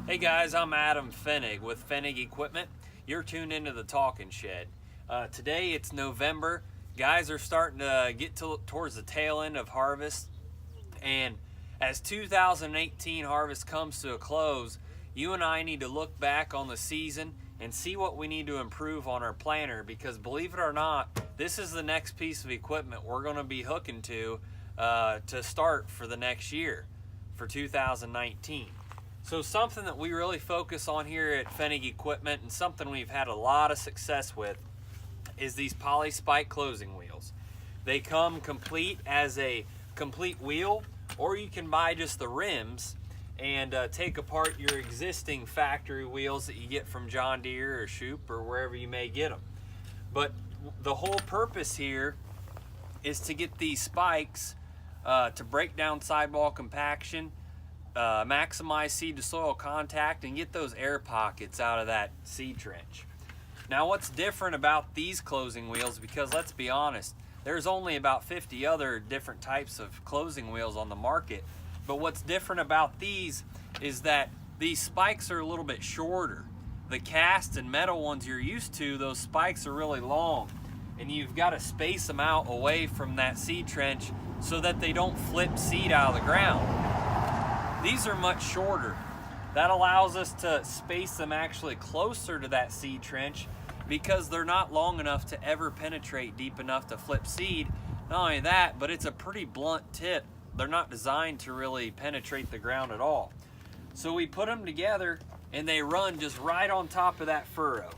Hey guys, I'm Adam Fenig with Fenig Equipment. You're tuned into the Talking Shed. Today it's November. Guys are starting to get towards the tail end of harvest, and as 2018 harvest comes to a close, you and I need to look back on the season and see what we need to improve on our planter, because believe it or not, this is the next piece of equipment we're going to be hooking to start for the next year, for 2019. So something that we really focus on here at Fenig Equipment, and something we've had a lot of success with, is these Poly-Spike closing wheels. They come complete as a complete wheel, or you can buy just the rims and take apart your existing factory wheels that you get from John Deere or Shoop or wherever you may get them. But the whole purpose here is to get these spikes to break down sidewall compaction, maximize seed to soil contact, and get those air pockets out of that seed trench. Now what's different about these closing wheels, because let's be honest, there's only about 50 other different types of closing wheels on the market, but what's different about these is that these spikes are a little bit shorter. The cast and metal ones you're used to, those spikes are really long, and you've got to space them out away from that seed trench so that they don't flip seed out of the ground. These are much shorter. That allows us to space them actually closer to that seed trench, because they're not long enough to ever penetrate deep enough to flip seed. Not only that, but it's a pretty blunt tip. They're not designed to really penetrate the ground at all. So we put them together and they run just right on top of that furrow.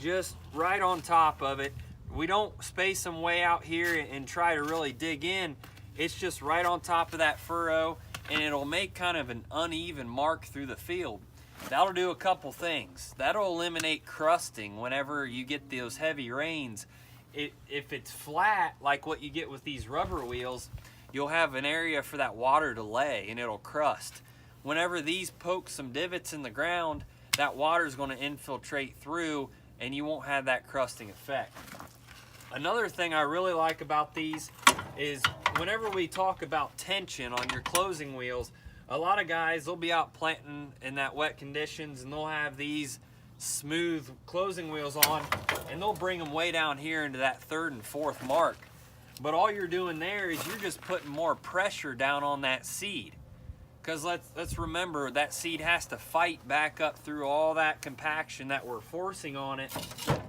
Just right on top of it. We don't space them way out here and try to really dig in. It's just right on top of that furrow, and it'll make kind of an uneven mark through the field. That'll do a couple things. That'll eliminate crusting whenever you get those heavy rains. If it's flat, like what you get with these rubber wheels, you'll have an area for that water to lay and it'll crust. Whenever these poke some divots in the ground, that water is going to infiltrate through and you won't have that crusting effect. Another thing I really like about these is whenever we talk about tension on your closing wheels, a lot of guys, they'll be out planting in that wet conditions and they'll have these smooth closing wheels on, and they'll bring them way down here into that third and fourth mark. But all you're doing there is you're just putting more pressure down on that seed. Because let's remember, that seed has to fight back up through all that compaction that we're forcing on it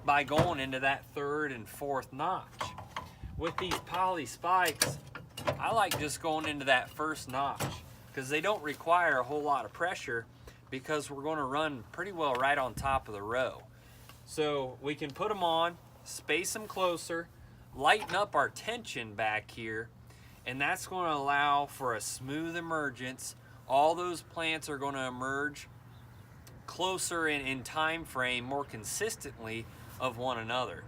by going into that third and fourth notch. With these poly spikes, I like just going into that first notch, because they don't require a whole lot of pressure, because we're going to run pretty well right on top of the row. So we can put them on, space them closer, lighten up our tension back here, and that's going to allow for a smooth emergence. All those plants are going to emerge closer in time frame, more consistently of one another.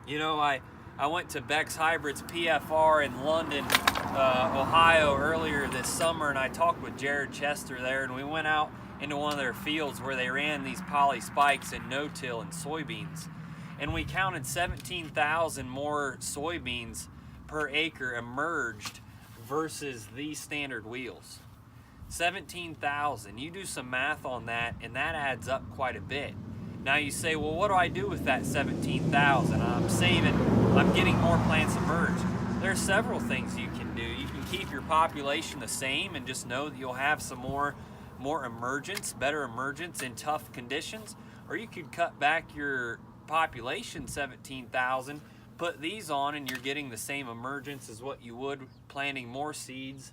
You know, I went to Beck's Hybrids PFR in London, Ohio earlier this summer, and I talked with Jared Chester there, and we went out into one of their fields where they ran these poly spikes in no-till and soybeans, and we counted 17,000 more soybeans per acre emerged versus these standard wheels. 17,000. You do some math on that, and that adds up quite a bit. Now you say, well, what do I do with that 17,000? I'm getting more plants emerged. There are several things you can do. You can keep your population the same and just know that you'll have some more emergence, better emergence in tough conditions, or you could cut back your population 17,000, put these on, and you're getting the same emergence as what you would planting more seeds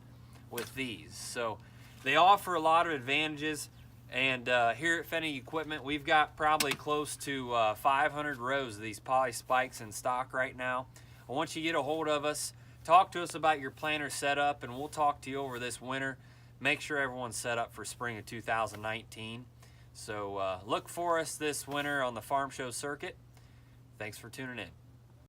with these. So they offer a lot of advantages. And here at Fenig Equipment, we've got probably close to 500 rows of these poly spikes in stock right now. I want you to get a hold of us, talk to us about your planter setup, and we'll talk to you over this winter. Make sure everyone's set up for spring of 2019. So look for us this winter on the Farm Show circuit. Thanks for tuning in.